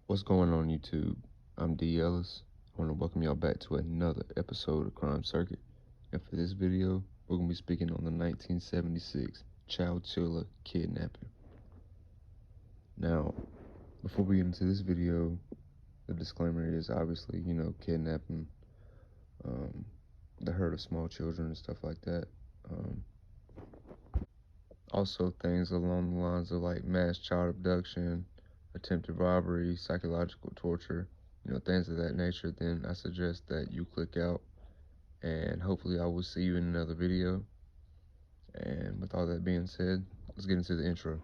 What's going on YouTube? I'm D. Ellis. I want to welcome y'all back to another episode of Crime Circuit. And for this video, we're going to be speaking on the 1976 Chowchilla kidnapping. Now, before we get into this video, the disclaimer is obviously, kidnapping, the hurt of small children and stuff like that. Also things along the lines of like mass child abduction, attempted robbery, psychological torture, things of that nature, then I suggest that you click out, and hopefully I will see you in another video. And with all that being said, let's get into the intro.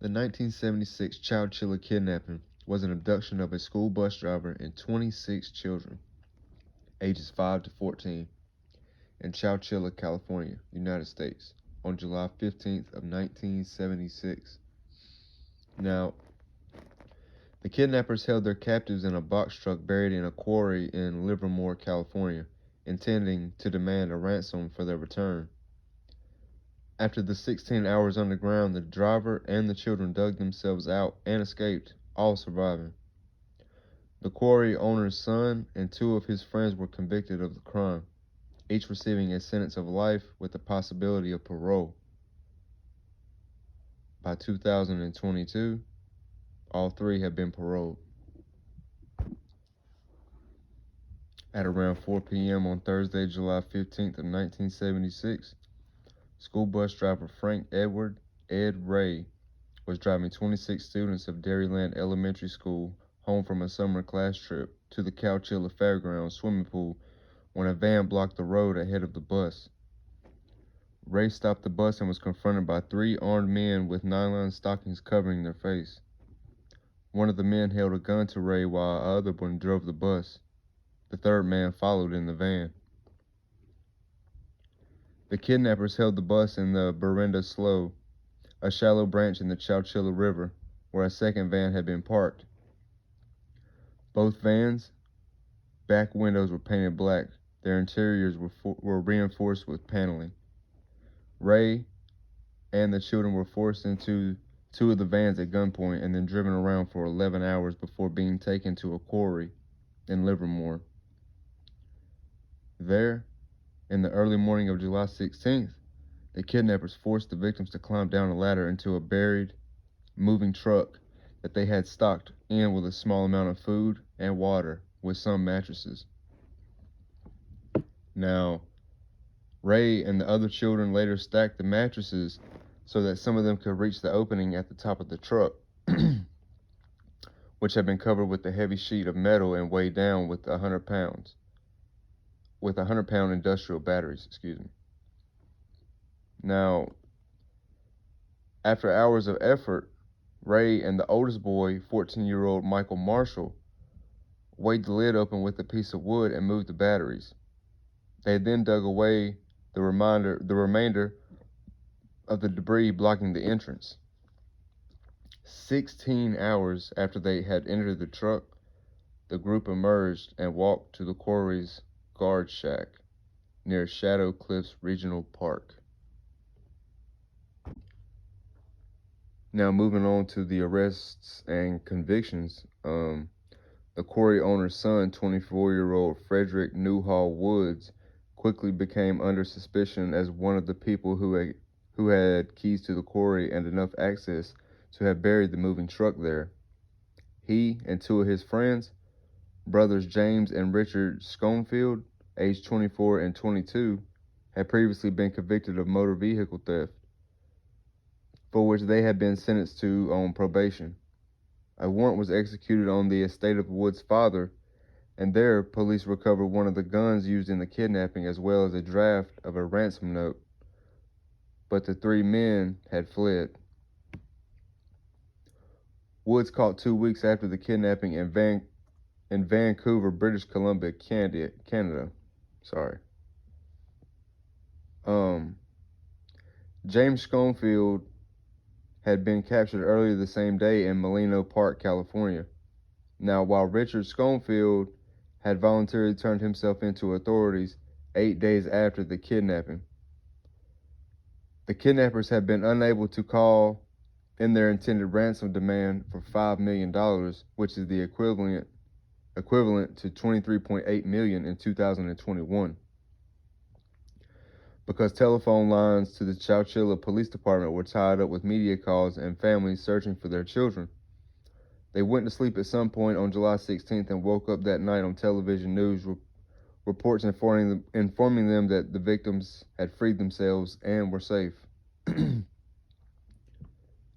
The 1976 Chowchilla kidnapping was an abduction of a school bus driver and 26 children, ages 5 to 14, in Chowchilla, California, United States, on July 15th of 1976. Now, the kidnappers held their captives in a box truck buried in a quarry in Livermore, California, intending to demand a ransom for their return. After the 16 hours underground, the driver and the children dug themselves out and escaped, all surviving. The quarry owner's son and two of his friends were convicted of the crime, each receiving a sentence of life with the possibility of parole. By 2022, all three have been paroled. At around 4 p.m. on Thursday, July 15th of 1976, school bus driver Frank Edward Ed Ray was driving 26 students of Dairyland Elementary School home from a summer class trip to the Chowchilla Fairgrounds swimming pool when a van blocked the road ahead of the bus. Ray stopped the bus and was confronted by three armed men with nylon stockings covering their face. One of the men held a gun to Ray while the other one drove the bus. The third man followed in the van. The kidnappers held the bus in the Berenda Slough, a shallow branch in the Chowchilla River, where a second van had been parked. Both vans' back windows were painted black. Their interiors were reinforced with paneling. Ray and the children were forced into two of the vans at gunpoint and then driven around for 11 hours before being taken to a quarry in Livermore. There, in the early morning of July 16th, the kidnappers forced the victims to climb down a ladder into a buried, moving truck that they had stocked in with a small amount of food and water with some mattresses. Now, Ray and the other children later stacked the mattresses so that some of them could reach the opening at the top of the truck, which had been covered with a heavy sheet of metal and weighed down with 100-pound industrial batteries, Now, after hours of effort, Ray and the oldest boy, 14-year-old Michael Marshall, weighed the lid open with a piece of wood and moved the batteries. They then dug away the remainder of the debris blocking the entrance. 16 hours after they had entered the truck, the group emerged and walked to the quarry's guard shack near Shadow Cliffs Regional Park. Now moving on to the arrests and convictions, the quarry owner's son, 24-year-old Frederick Newhall Woods, quickly became under suspicion as one of the people who had keys to the quarry and enough access to have buried the moving truck there. He and two of his friends, brothers James and Richard Schoenfield, aged 24 and 22, had previously been convicted of motor vehicle theft, for which they had been sentenced to on probation. A warrant was executed on the estate of Wood's father, and there police recovered one of the guns used in the kidnapping as well as a draft of a ransom note. But the three men had fled. Woods caught 2 weeks after the kidnapping in Vancouver, British Columbia, Canada. James Schoenfield had been captured earlier the same day in Molino Park, California. Now, while Richard Schoenfield had voluntarily turned himself into authorities 8 days after the kidnapping, the kidnappers had been unable to call in their intended ransom demand for $5 million, which is the equivalent to 23.8 million in 2021, because telephone lines to the Chowchilla Police Department were tied up with media calls and families searching for their children. They went to sleep at some point on July 16th and woke up that night on television news reports informing them that the victims had freed themselves and were safe.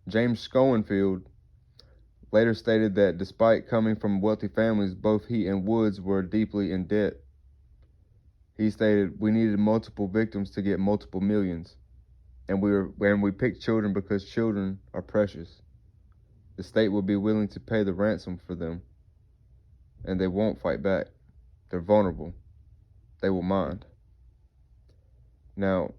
James Schoenfield later stated that despite coming from wealthy families, both he and Woods were deeply in debt. He stated, "We needed multiple victims to get multiple millions, and we picked children because children are precious. The state will be willing to pay the ransom for them, and they won't fight back. They're vulnerable. They will mind." Now,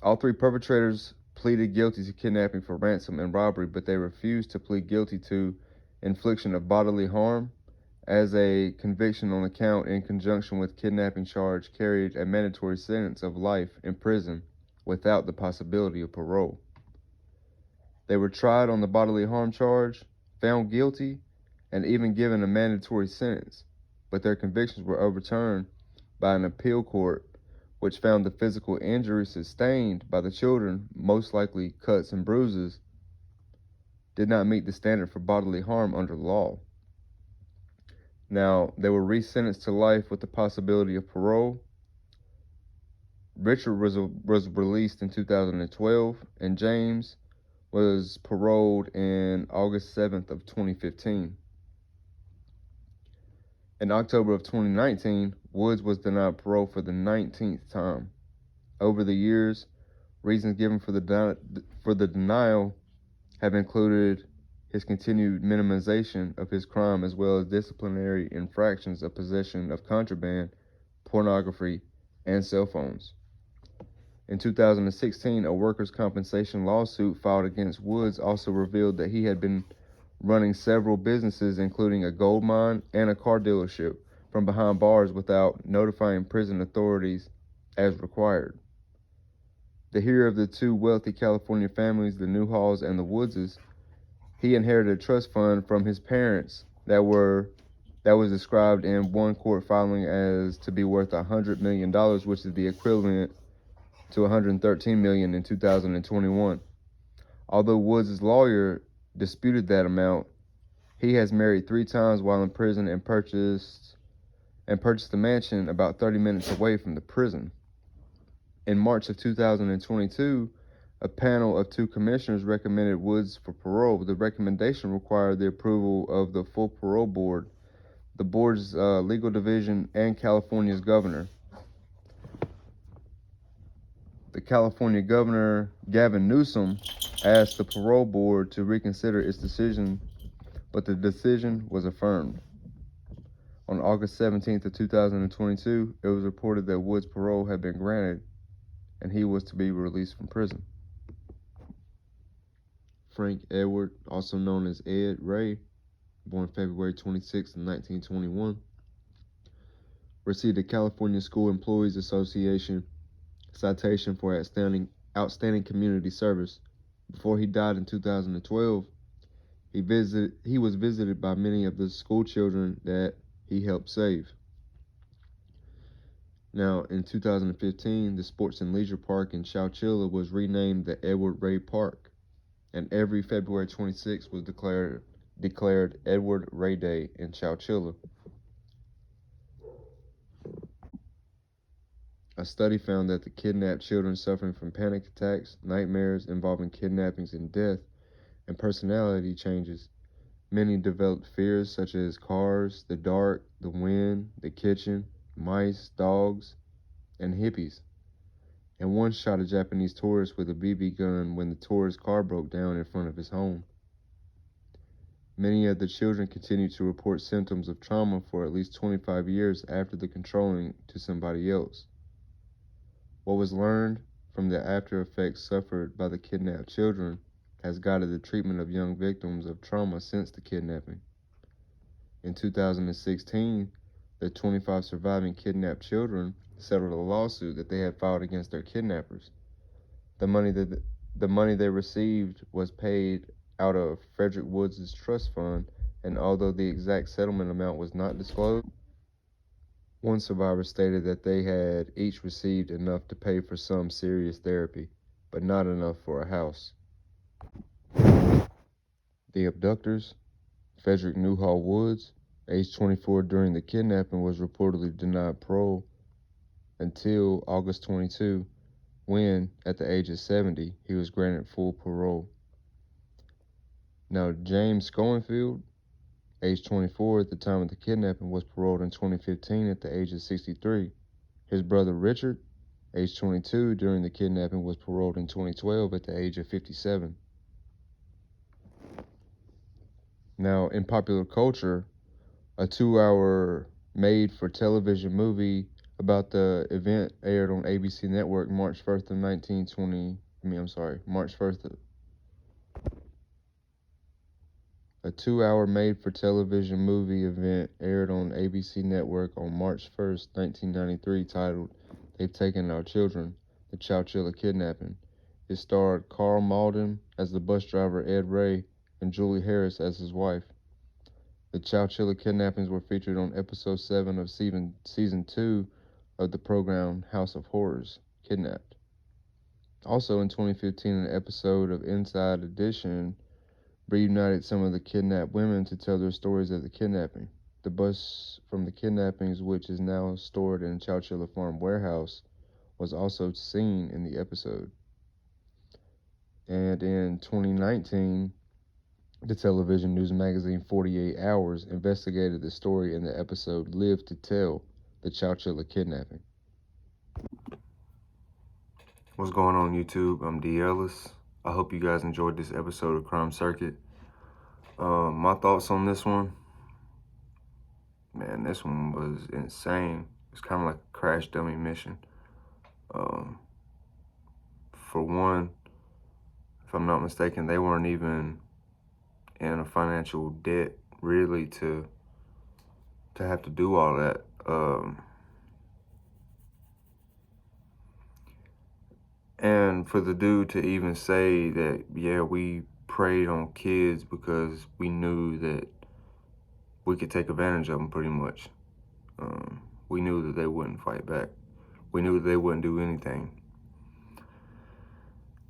all three perpetrators pleaded guilty to kidnapping for ransom and robbery, but they refused to plead guilty to infliction of bodily harm, as a conviction on the count in conjunction with kidnapping charge carried a mandatory sentence of life in prison without the possibility of parole. They were tried on the bodily harm charge, found guilty, and even given a mandatory sentence, but their convictions were overturned by an appeal court which found the physical injury sustained by the children, most likely cuts and bruises, did not meet the standard for bodily harm under law. Now, they were resentenced to life with the possibility of parole. Richard was released in 2012, and James was paroled in August 7th of 2015. In October of 2019, Woods was denied parole for the 19th time. Over the years, reasons given for the denial have included his continued minimization of his crime, as well as disciplinary infractions of possession of contraband, pornography, and cell phones. In 2016, a workers' compensation lawsuit filed against Woods also revealed that he had been running several businesses, including a gold mine and a car dealership, from behind bars without notifying prison authorities as required. The hero of the two wealthy California families, the Newhalls and the Woodses, he inherited a trust fund from his parents that was described in one court filing as to be worth $100 million, which is the equivalent to $113 million in 2021. Although Woods' lawyer disputed that amount, he has married 3 times while in prison and purchased a mansion about 30 minutes away from the prison. In March of 2022, a panel of 2 commissioners recommended Woods for parole. The recommendation required the approval of the full parole board, the board's legal division, and California's governor. The California governor, Gavin Newsom, asked the parole board to reconsider its decision, but the decision was affirmed. On August 17th of 2022, it was reported that Woods' parole had been granted and he was to be released from prison. Frank Edward, also known as Ed Ray, born February 26, 1921, received a California School Employees Association citation for outstanding community service. Before he died in 2012, he was visited by many of the school children that he helped save. Now, in 2015, the Sports and Leisure Park in Chowchilla was renamed the Edward Ray Park, and every February 26th was declared Edward Ray Day in Chowchilla. A study found that the kidnapped children suffering from panic attacks, nightmares involving kidnappings and death, and personality changes. Many developed fears such as cars, the dark, the wind, the kitchen, mice, dogs, and hippies. And one shot a Japanese tourist with a BB gun when the tourist's car broke down in front of his home. Many of the children continued to report symptoms of trauma for at least 25 years after the controlling to somebody else. What was learned from the after effects suffered by the kidnapped children has guided the treatment of young victims of trauma since the kidnapping. In 2016, the 25 surviving kidnapped children settled a lawsuit that they had filed against their kidnappers. The money they received was paid out of Frederick Woods' trust fund, and although the exact settlement amount was not disclosed, one survivor stated that they had each received enough to pay for some serious therapy, but not enough for a house. The abductors, Frederick Newhall Woods, age 24 during the kidnapping, was reportedly denied parole until August 22, when, at the age of 70, he was granted full parole. Now, James Schoenfield, age 24 at the time of the kidnapping, was paroled in 2015 at the age of 63. His brother Richard, age 22 during the kidnapping, was paroled in 2012 at the age of 57. Now, in popular culture, a 2-hour made-for-television movie about the event aired on ABC Network March 1st of 1920. March 1st. A 2-hour made-for-television movie event aired on ABC Network on March 1st, 1993, titled "They've Taken Our Children: The Chowchilla Kidnapping." It starred Carl Malden as the bus driver Ed Ray and Julie Harris as his wife. The Chowchilla kidnappings were featured on episode 7 of season 2 of the program House of Horrors, Kidnapped. Also in 2015, an episode of Inside Edition reunited some of the kidnapped women to tell their stories of the kidnapping. The bus from the kidnappings, which is now stored in Chowchilla Farm warehouse, was also seen in the episode. And in 2019, the television news magazine 48 Hours investigated the story in the episode Live to Tell: The Chowchilla Kidnapping. What's going on, YouTube? I'm D. Ellis. I hope you guys enjoyed this episode of Crime Circuit. My thoughts on this one, man, this one was insane. It's kind of like a crash dummy mission. For one, if I'm not mistaken, they weren't even in a financial debt really to have to do all that. And for the dude to even say that, yeah, we preyed on kids because we knew that we could take advantage of them pretty much. We knew that they wouldn't fight back. We knew that they wouldn't do anything.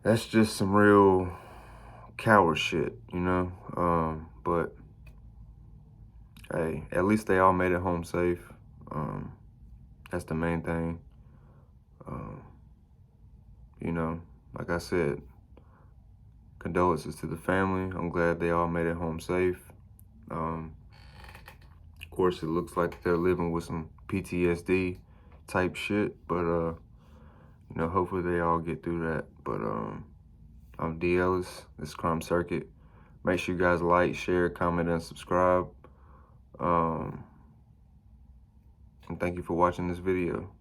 That's just some real coward shit, you know? But hey, at least they all made it home safe. That's the main thing. You know, like I said, condolences to the family. I'm glad they all made it home safe. Of course, it looks like they're living with some PTSD type shit, but you know, hopefully they all get through that. But I'm D. Ellis. This is Crime Circuit. Make sure you guys like, share, comment, and subscribe. And thank you for watching this video.